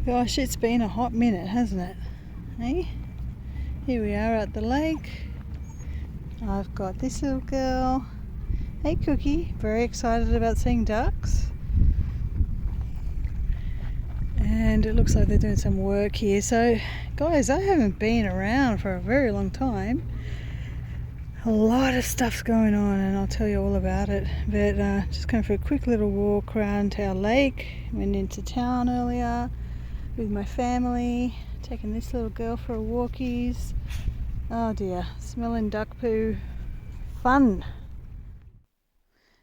Gosh, it's been a hot minute, hasn't it? Hey? Here we are at the lake. I've got this little girl. Hey Cookie, very excited about seeing ducks. And it looks like they're doing some work here. So guys, I haven't been around for a very long time. A lot of stuff's going on and I'll tell you all about it. But just going for a quick little walk around our lake. Went into town earlier with my family, taking this little girl for a walkies. Oh dear, smelling duck poo. Fun.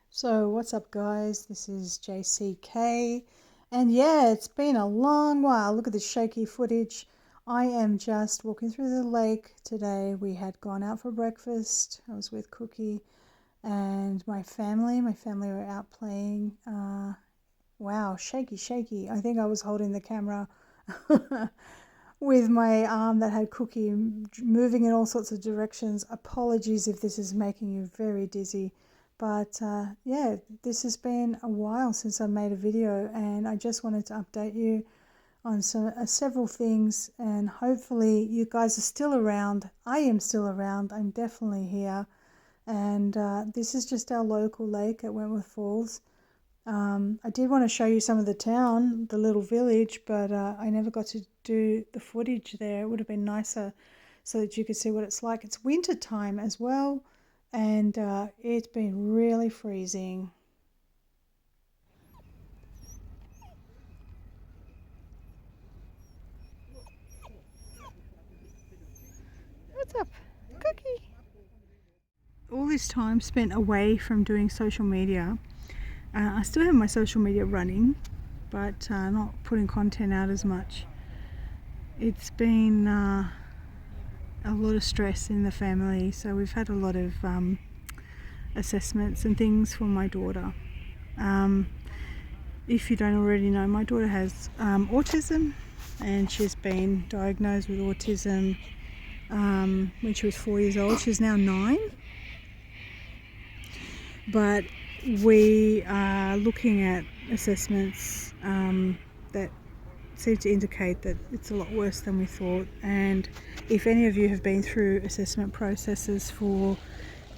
So what's up guys, this is JCK, and yeah, it's been a long while. Look at this shaky footage. I am just walking through the lake today. We had gone out for breakfast. I was with Cookie and my family. My family were out playing. Wow, shaky. I think I was holding the camera with my arm that had Cookie moving in all sorts of directions. Apologies if this is making you very dizzy. But yeah, this has been a while since I made a video and I just wanted to update you on several things, and hopefully you guys are still around. I am still around. I'm definitely here. And this is just our local lake at Wentworth Falls. I did want to show you some of the town, the little village, but I never got to do the footage there. It would have been nicer so that you could see what it's like. It's winter time as well, and it's been really freezing. What's up, Cookie? All this time spent away from doing social media. I still have my social media running, but not putting content out as much. It's been a lot of stress in the family, so we've had a lot of assessments and things for my daughter. If you don't already know, my daughter has autism, and she's been diagnosed with autism when she was 4 years old. She's now 9. But we are looking at assessments that seem to indicate that it's a lot worse than we thought. And if any of you have been through assessment processes for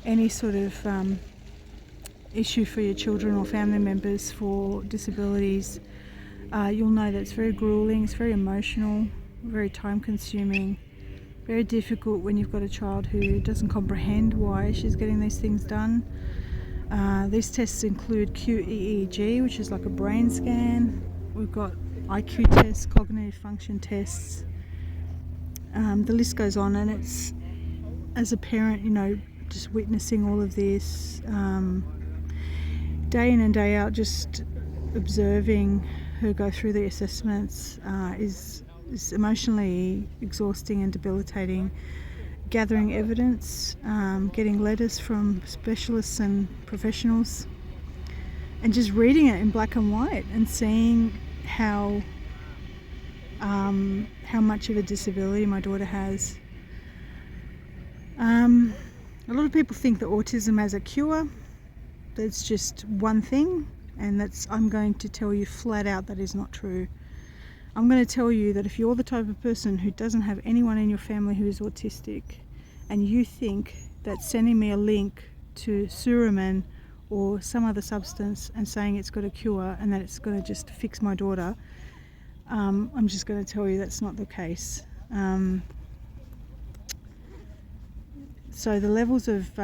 any sort of issue for your children or family members for disabilities, you'll know that it's very grueling, it's very emotional, very time consuming, very difficult when you've got a child who doesn't comprehend why she's getting these things done. These tests include QEEG, which is like a brain scan. We've got IQ tests, cognitive function tests. The list goes on, and it's, as a parent, you know, just witnessing all of this day in and day out, just observing her go through the assessments is emotionally exhausting and debilitating. Gathering evidence, getting letters from specialists and professionals, and just reading it in black and white and seeing how much of a disability my daughter has. A lot of people think that autism has a cure. That's just one thing, and I'm going to tell you flat out that is not true. I'm going to tell you that if you're the type of person who doesn't have anyone in your family who is autistic, and you think that sending me a link to Suramin or some other substance and saying it's got a cure and that it's going to just fix my daughter, I'm just going to tell you that's not the case. So the levels of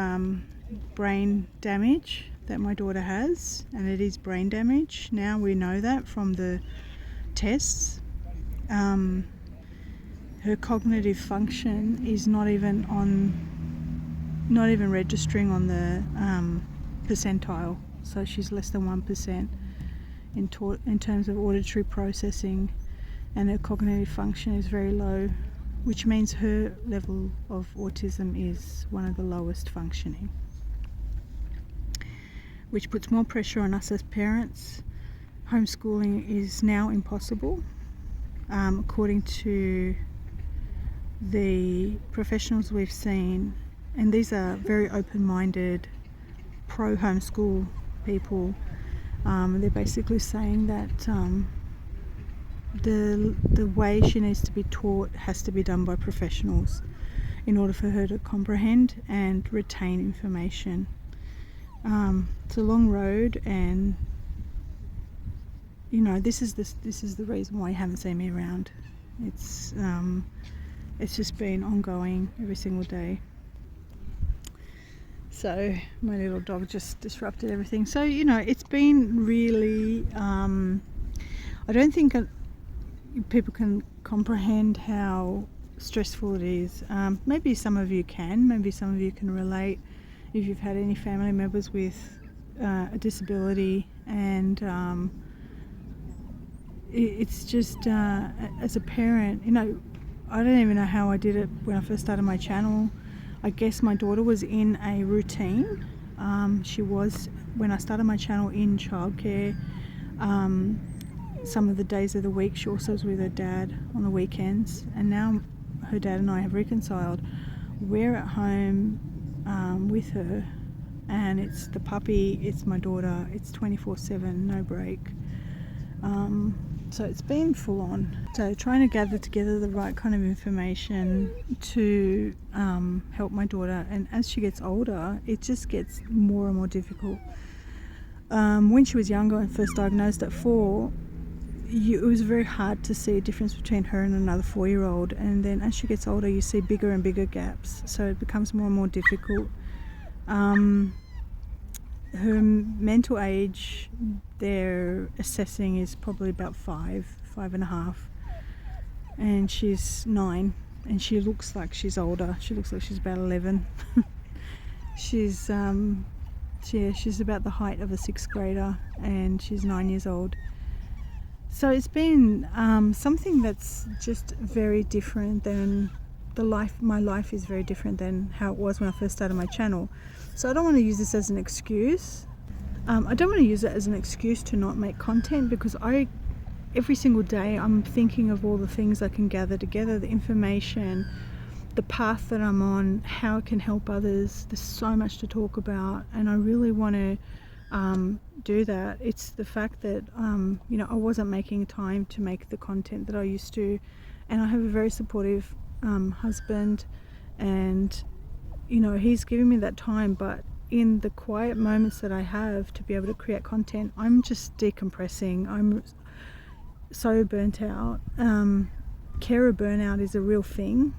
brain damage that my daughter has, and it is brain damage, now we know that from the tests. Her cognitive function is not even registering on the percentile, so she's less than 1% in terms of auditory processing, and her cognitive function is very low, which means her level of autism is one of the lowest functioning, which puts more pressure on us as parents. Homeschooling is now impossible, according to the professionals we've seen, and these are very open-minded, pro-homeschool people. They're basically saying that the way she needs to be taught has to be done by professionals in order for her to comprehend and retain information. It's a long road, and this is the reason why you haven't seen me around. It's just been ongoing every single day. So my little dog just disrupted everything. So it's been really. I don't think people can comprehend how stressful it is. Maybe some of you can. Maybe some of you can relate if you've had any family members with a disability, and it's just as a parent, I don't even know how I did it when I first started my channel. I guess my daughter was in a routine. She was, when I started my channel, in childcare. Some of the days of the week she also was with her dad on the weekends, and now her dad and I have reconciled. We're at home with her, and it's the puppy, it's my daughter, it's 24/7, no break. So it's been full on. So trying to gather together the right kind of information to help my daughter, and as she gets older it just gets more and more difficult. When she was younger and first diagnosed at 4, it was very hard to see a difference between her and another 4-year-old, and then as she gets older you see bigger and bigger gaps, so it becomes more and more difficult. Her mental age, they're assessing, is probably about 5.5, and she's 9, and she looks like she's older. She looks like she's about 11. She's about the height of a 6th grader, and she's 9 years old. So it's been something that's just very different than my life is very different than how it was when I first started my channel. So I don't want to use this as an excuse. I don't want to use it as an excuse to not make content, because every single day I'm thinking of all the things I can gather together, the information, the path that I'm on, how it can help others. There's so much to talk about, and I really want to do that. It's the fact that I wasn't making time to make the content that I used to, and I have a very supportive husband, and he's giving me that time, but in the quiet moments that I have to be able to create content, I'm just decompressing. I'm so burnt out. Carer burnout is a real thing,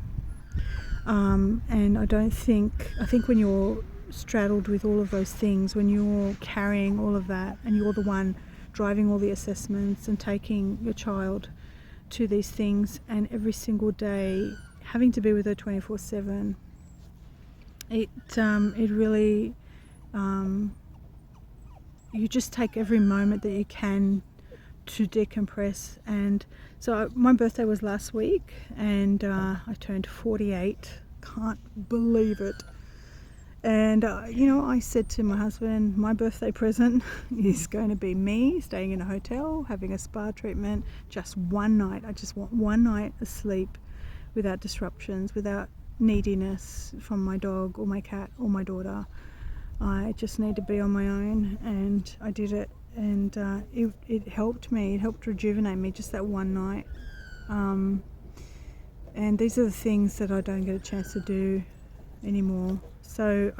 and I think when you're straddled with all of those things, when you're carrying all of that and you're the one driving all the assessments and taking your child to these things, and every single day having to be with her 24/7, it really you just take every moment that you can to decompress. And so my birthday was last week, and I turned 48. Can't believe it. And I said to my husband, my birthday present is going to be me staying in a hotel, having a spa treatment, just one night. I just want one night of sleep without disruptions, without neediness from my dog or my cat or my daughter. I just need to be on my own, and I did it, and it helped me. It helped rejuvenate me, just that one night. And these are the things that I don't get a chance to do anymore. So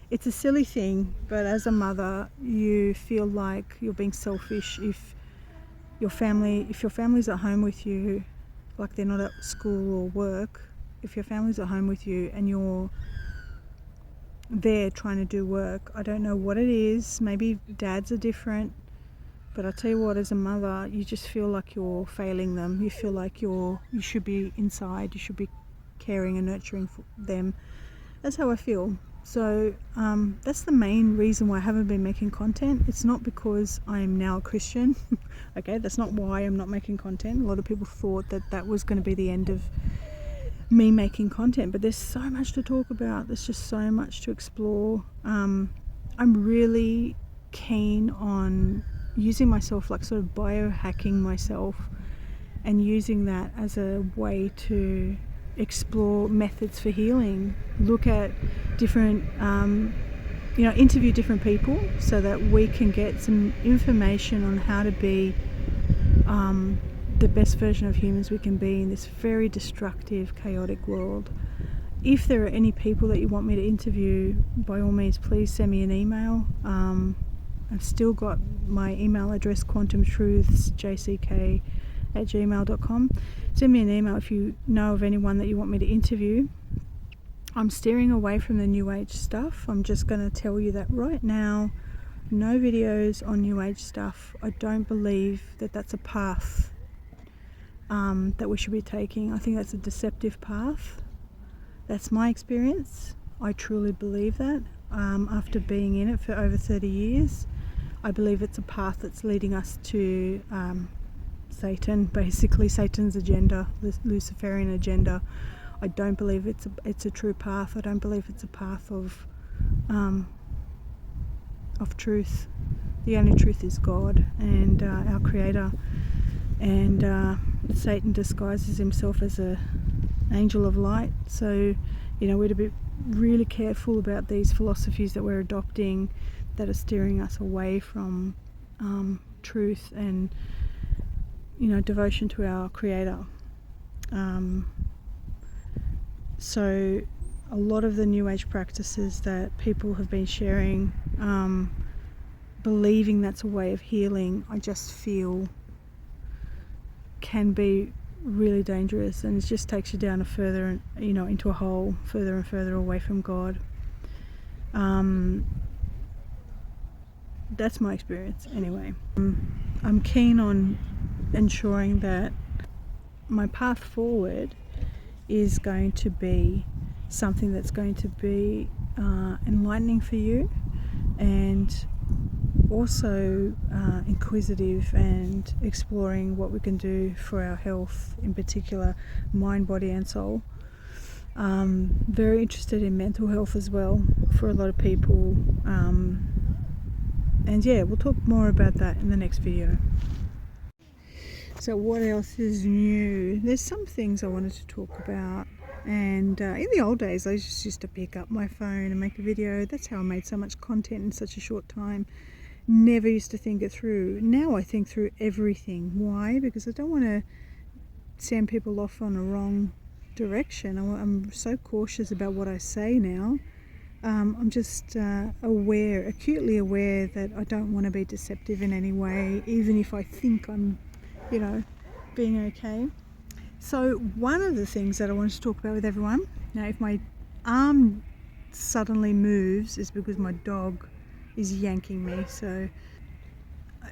it's a silly thing, but as a mother you feel like you're being selfish if your family's at home with you, like they're not at school or work. If your family's at home with you and you're there trying to do work, I don't know what it is. Maybe dads are different, but I tell you what, as a mother, you just feel like you're failing them. You feel like you should be inside, you should be caring and nurturing for them. That's how I feel. So that's the main reason why I haven't been making content. It's not because I'm now a Christian. Okay, that's not why I'm not making content. A lot of people thought that was going to be the end of me making content, but there's so much to talk about. There's just so much to explore. I'm really keen on using myself, like sort of biohacking myself, and using that as a way to explore methods for healing, look at different interview different people so that we can get some information on how to be the best version of humans we can be in this very destructive, chaotic world. If there are any people that you want me to interview, by all means, please send me an email. I've still got my email address, quantumtruthsjck@gmail.com. Send me an email if you know of anyone that you want me to interview. I'm steering away from the New Age stuff. I'm just going to tell you that right now, no videos on New Age stuff. I don't believe that that's a path that we should be taking. I think that's a deceptive path. That's my experience. I truly believe that. After being in it for over 30 years, I believe it's a path that's leading us to Satan, basically Satan's agenda, the Luciferian agenda. I don't believe it's a true path. I don't believe it's a path of truth. The only truth is God and our Creator. And Satan disguises himself as an angel of light. So, we're to be really careful about these philosophies that we're adopting that are steering us away from truth and, devotion to our Creator. So a lot of the New Age practices that people have been sharing, believing that's a way of healing, I just feel can be really dangerous, and it just takes you down a further, into a hole, further and further away from God. That's my experience anyway. I'm keen on ensuring that my path forward is going to be something that's going to be enlightening for you, and also inquisitive and exploring what we can do for our health, in particular mind, body and soul. Very interested in mental health as well for a lot of people, and yeah, we'll talk more about that in the next video. So what else is new? There's some things I wanted to talk about, and in the old days I just used to pick up my phone and make a video. That's how I made so much content in such a short time. Never used to think it through. Now I think through everything. Why? Because I don't want to send people off on a wrong direction. I'm so cautious about what I say now. I'm just acutely aware that I don't want to be deceptive in any way, even if I think I'm, being okay. So one of the things that I wanted to talk about with everyone, now if my arm suddenly moves, is because my dog is yanking me. So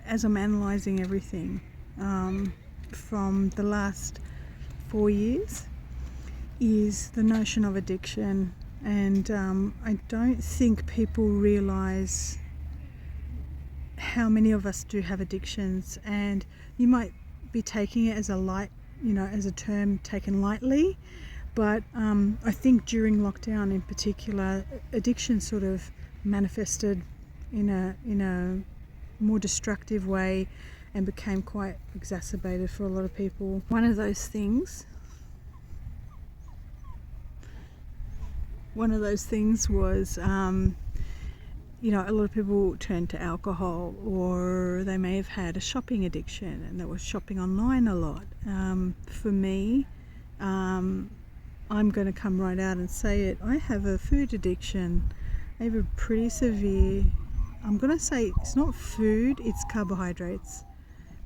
as I'm analysing everything from the last 4 years, is the notion of addiction. And I don't think people realise how many of us do have addictions, and you might be taking it as a light, as a term taken lightly, but I think during lockdown in particular, addiction sort of manifested in a more destructive way and became quite exacerbated for a lot of people. One of those things was a lot of people turned to alcohol, or they may have had a shopping addiction and they were shopping online a lot. For me, I'm going to come right out and say it. I have a food addiction. I have a pretty severe, I'm going to say it's not food, it's carbohydrates.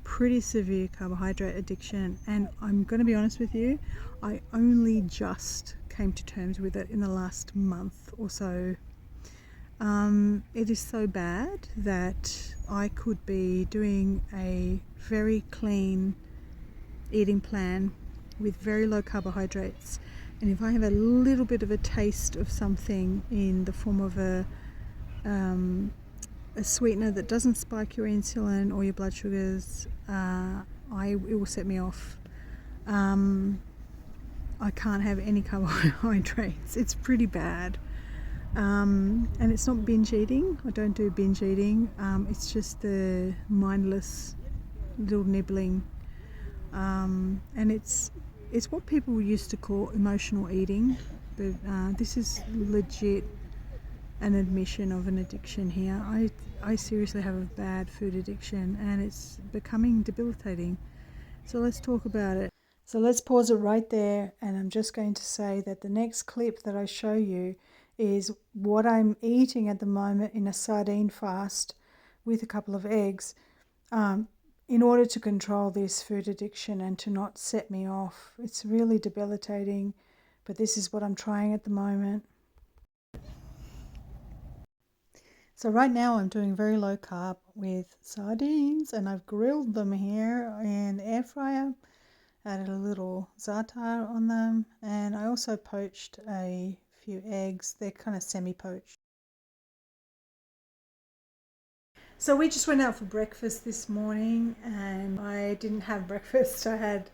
Pretty severe carbohydrate addiction, and I'm going to be honest with you, I only just came to terms with it in the last month or so. It is so bad that I could be doing a very clean eating plan with very low carbohydrates, and if I have a little bit of a taste of something in the form of a sweetener that doesn't spike your insulin or your blood sugars, it will set me off. I can't have any carbohydrates. It's pretty bad. And it's not binge eating. I don't do binge eating. It's just the mindless little nibbling. And it's what people used to call emotional eating, but this is legit an admission of an addiction here. I seriously have a bad food addiction, and it's becoming debilitating. So let's talk about it. So let's pause it right there, and I'm just going to say that the next clip that I show you is what I'm eating at the moment in a sardine fast with a couple of eggs, in order to control this food addiction and to not set me off. It's really debilitating, but this is what I'm trying at the moment. So right now I'm doing very low carb with sardines, and I've grilled them here in the air fryer, added a little za'atar on them, and I also poached a few eggs. They're kind of semi-poached. So we just went out for breakfast this morning, and I didn't have breakfast. I had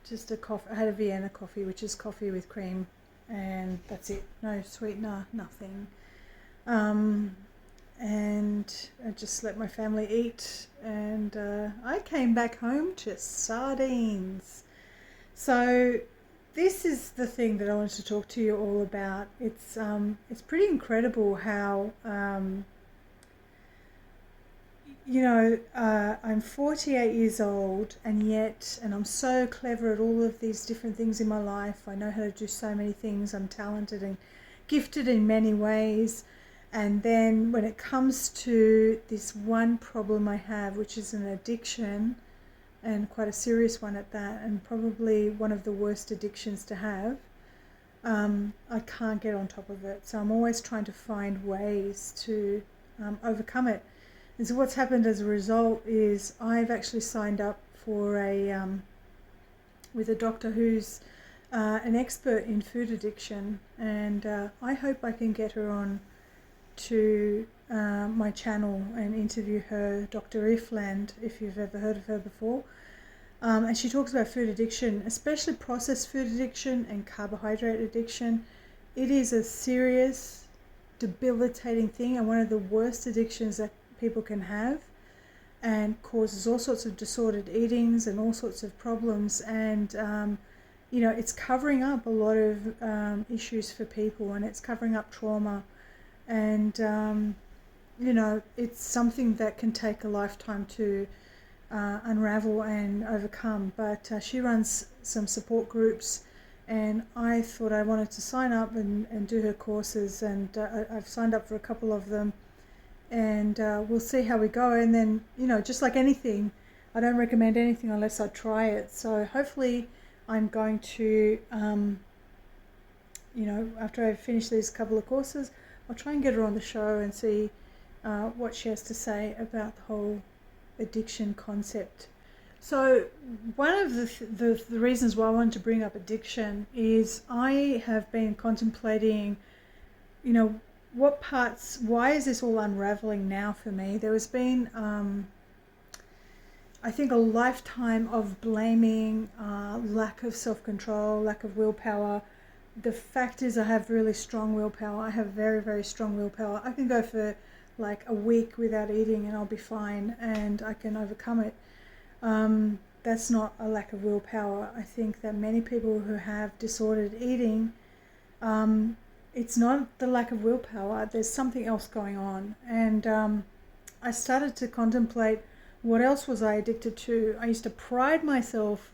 just a coffee. I had a Vienna coffee, which is coffee with cream, and that's it. No sweetener, nothing. And I just let my family eat, and I came back home to sardines. So this is the thing that I wanted to talk to you all about. It's pretty incredible how I'm 48 years old, and I'm so clever at all of these different things in my life. I know how to do so many things. I'm talented and gifted in many ways. And then when it comes to this one problem I have, which is an addiction, and quite a serious one at that, and probably one of the worst addictions to have, I can't get on top of it. So I'm always trying to find ways to overcome it. And so what's happened as a result is I've actually signed up for with a doctor who's an expert in food addiction, and I hope I can get her on to my channel and interview her, Dr Ifland, if you've ever heard of her before. And she talks about food addiction, especially processed food addiction and carbohydrate addiction. It is a serious, debilitating thing, and one of the worst addictions that people can have, and causes all sorts of disordered eatings and all sorts of problems. And it's covering up a lot of issues for people, and it's covering up trauma. And it's something that can take a lifetime to unravel and overcome. But she runs some support groups, and I thought I wanted to sign up and do her courses, and I've signed up for a couple of them, and we'll see how we go. And then, just like anything, I don't recommend anything unless I try it. So hopefully I'm going to, after I finish these couple of courses, I'll try and get her on the show and see what she has to say about the whole addiction concept. So one of the reasons why I wanted to bring up addiction is I have been contemplating, why is this all unraveling now for me? There has been, I think, a lifetime of blaming, lack of self-control, lack of willpower. The fact is I have really strong willpower. I have very, very strong willpower. I can go for like a week without eating and I'll be fine, and I can overcome it. That's not a lack of willpower. I think that many people who have disordered eating, it's not the lack of willpower. There's something else going on. And I started to contemplate, what else was I addicted to? I used to pride myself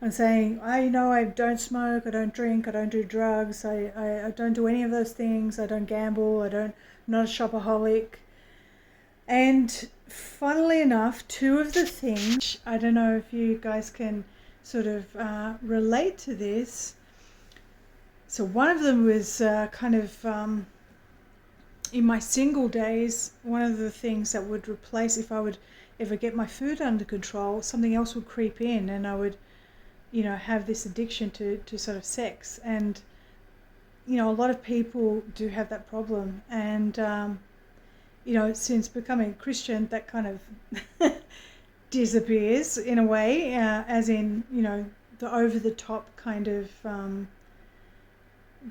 on saying, I don't smoke, I don't drink, I don't do drugs, I don't do any of those things, I don't gamble, I'm not a shopaholic. And funnily enough, two of the things, I don't know if you guys can sort of relate to this. So one of them was in my single days, one of the things that would replace, if I would ever get my food under control, something else would creep in, and I would have this addiction to sort of sex. And a lot of people do have that problem, and since becoming a Christian, that kind of disappears in a way, as in the over-the-top kind of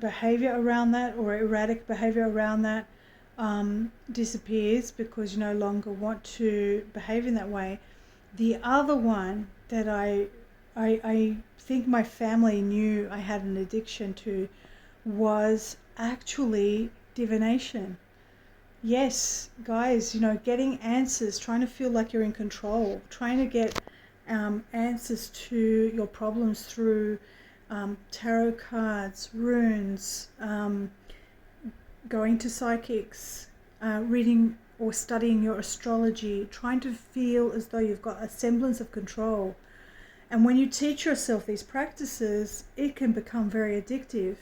behavior around that, or erratic behavior around that, disappears because you no longer want to behave in that way. The other one that I think my family knew I had an addiction to was actually divination. Yes, guys, getting answers, trying to feel like you're in control, trying to get answers to your problems through tarot cards, runes, going to psychics, reading or studying your astrology, trying to feel as though you've got a semblance of control. And when you teach yourself these practices, it can become very addictive.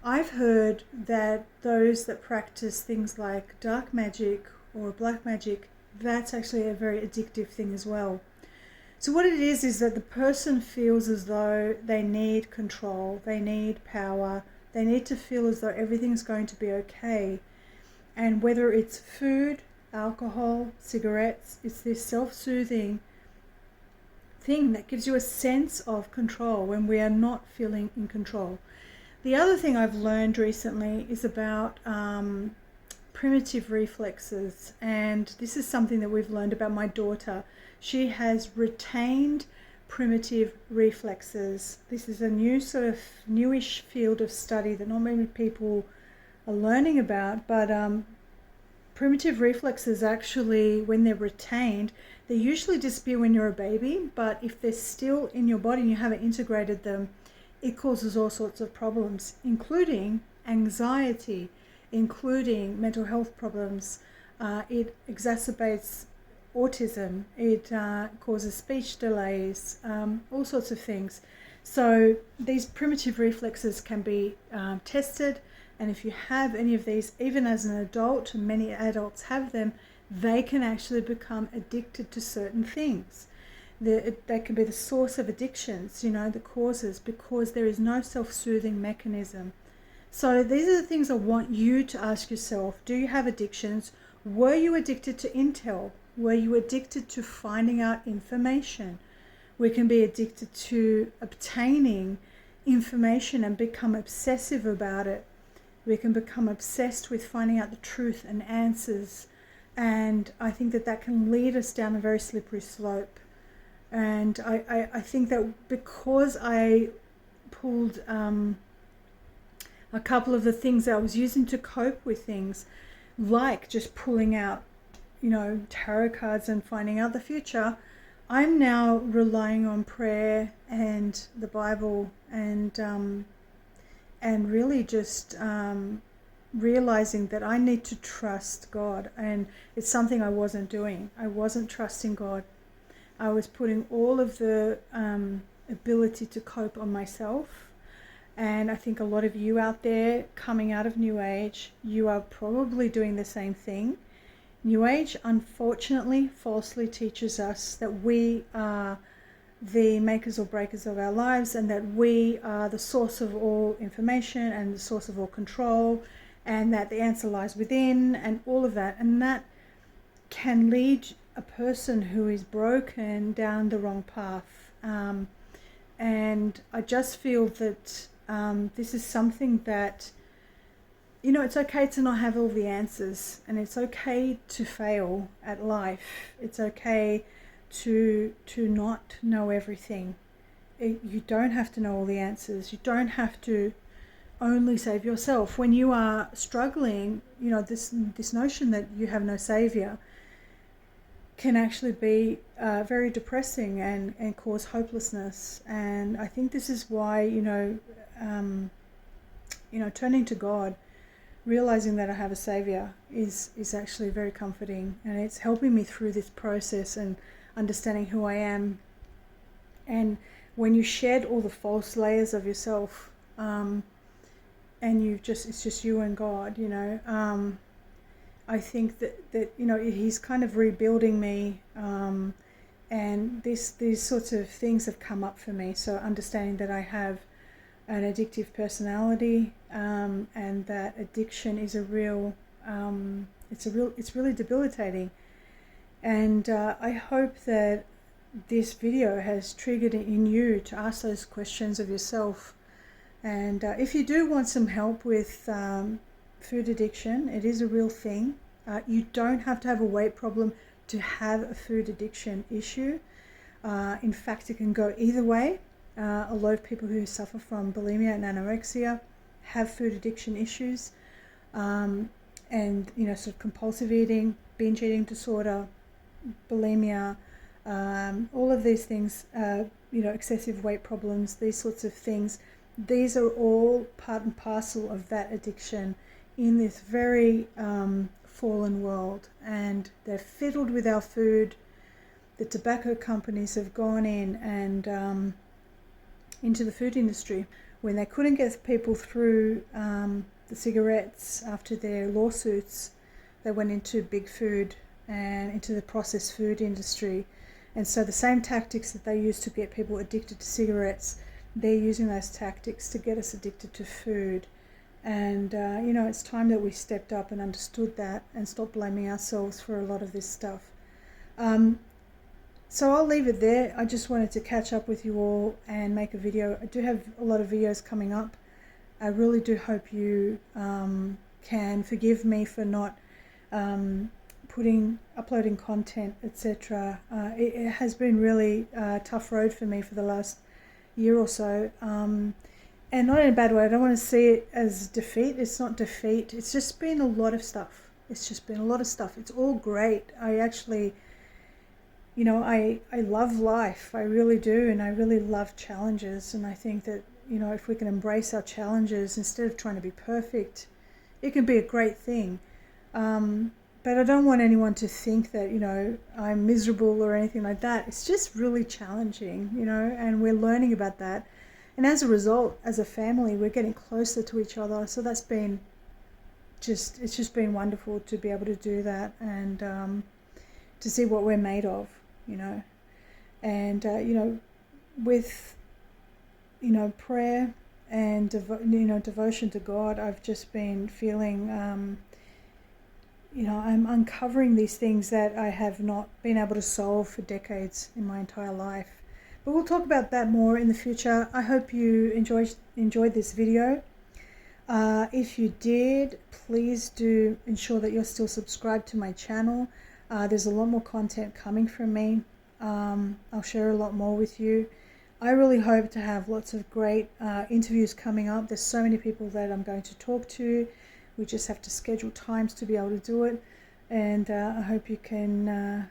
I've heard that those that practice things like dark magic or black magic, that's actually a very addictive thing as well. So what it is that the person feels as though they need control, they need power, they need to feel as though everything's going to be okay. And whether it's food, alcohol, cigarettes, it's this self-soothing thing that gives you a sense of control when we are not feeling in control. The other thing I've learned recently is about primitive reflexes, and this is something that we've learned about my daughter. She has retained primitive reflexes. This is a new sort of newish field of study that not many people are learning about, but primitive reflexes actually, when they're retained, they usually disappear when you're a baby, but if they're still in your body and you haven't integrated them, it causes all sorts of problems, including anxiety, including mental health problems. It exacerbates autism, it causes speech delays, all sorts of things. So these primitive reflexes can be tested, and if you have any of these, even as an adult, and many adults have them, they can actually become addicted to certain things. They can be the source of addictions, the causes, because there is no self-soothing mechanism. So these are the things I want you to ask yourself. Do you have addictions? Were you addicted to intel? Were you addicted to finding out information? We can be addicted to obtaining information and become obsessive about it. We can become obsessed with finding out the truth and answers. And I think that can lead us down a very slippery slope. And I think that because I pulled a couple of the things that I was using to cope with things, like just pulling out, tarot cards and finding out the future, I'm now relying on prayer and the Bible and really just realizing that I need to trust God. And it's something I wasn't doing. I wasn't trusting God. I was putting all of the ability to cope on myself. And I think a lot of you out there coming out of New Age, you are probably doing the same thing. New Age, unfortunately, falsely teaches us that we are the makers or breakers of our lives, and that we are the source of all information and the source of all control, and that the answer lies within, and all of that. And that can lead a person who is broken down the wrong path. And I just feel that this is something that, it's okay to not have all the answers, and it's okay to fail at life. It's okay to not know everything. You don't have to know all the answers. You don't have to only save yourself. When you are struggling, this notion that you have no savior can actually be very depressing and cause hopelessness. And I think this is why, turning to God, realizing that I have a savior is actually very comforting, and it's helping me through this process and understanding who I am. And when you shed all the false layers of yourself, and it's just you and God, I think that he's kind of rebuilding me, and these sorts of things have come up for me. So understanding that I have an addictive personality, and that addiction is it's really debilitating. And I hope that this video has triggered in you to ask those questions of yourself. And if you do want some help with food addiction, it is a real thing. You don't have to have a weight problem to have a food addiction issue. In fact, it can go either way. A lot of people who suffer from bulimia and anorexia have food addiction issues, and sort of compulsive eating, binge eating disorder, bulimia, all of these things, excessive weight problems, these sorts of things. These are all part and parcel of that addiction in this very fallen world, and they're fiddled with our food. The tobacco companies have gone in and into the food industry. When they couldn't get people through the cigarettes after their lawsuits, they went into big food and into the processed food industry. And so the same tactics that they used to get people addicted to cigarettes, they're using those tactics to get us addicted to food. And, it's time that we stepped up and understood that and stopped blaming ourselves for a lot of this stuff. So I'll leave it there. I just wanted to catch up with you all and make a video. I do have a lot of videos coming up. I really do hope you can forgive me for not uploading content, etc. It has been really a tough road for me for the last year or so. And not in a bad way. I don't want to see it as defeat. It's not defeat. It's just been a lot of stuff. It's all great. I actually, I love life. I really do. And I really love challenges. And I think that, if we can embrace our challenges instead of trying to be perfect, it can be a great thing. But I don't want anyone to think that, I'm miserable or anything like that. It's just really challenging, and we're learning about that. And as a result, as a family, we're getting closer to each other. So that's been it's just been wonderful to be able to do that and to see what we're made of, And, with, prayer and, devotion to God, I've just been feeling, I'm uncovering these things that I have not been able to solve for decades in my entire life. But we'll talk about that more in the future. I hope you enjoyed this video. If you did, please do ensure that you're still subscribed to my channel. There's a lot more content coming from me. I'll share a lot more with you. I really hope to have lots of great interviews coming up. There's so many people that I'm going to talk to. We just have to schedule times to be able to do it. And I hope you can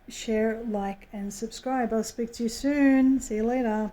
share, like, and subscribe. I'll speak to you soon. See you later.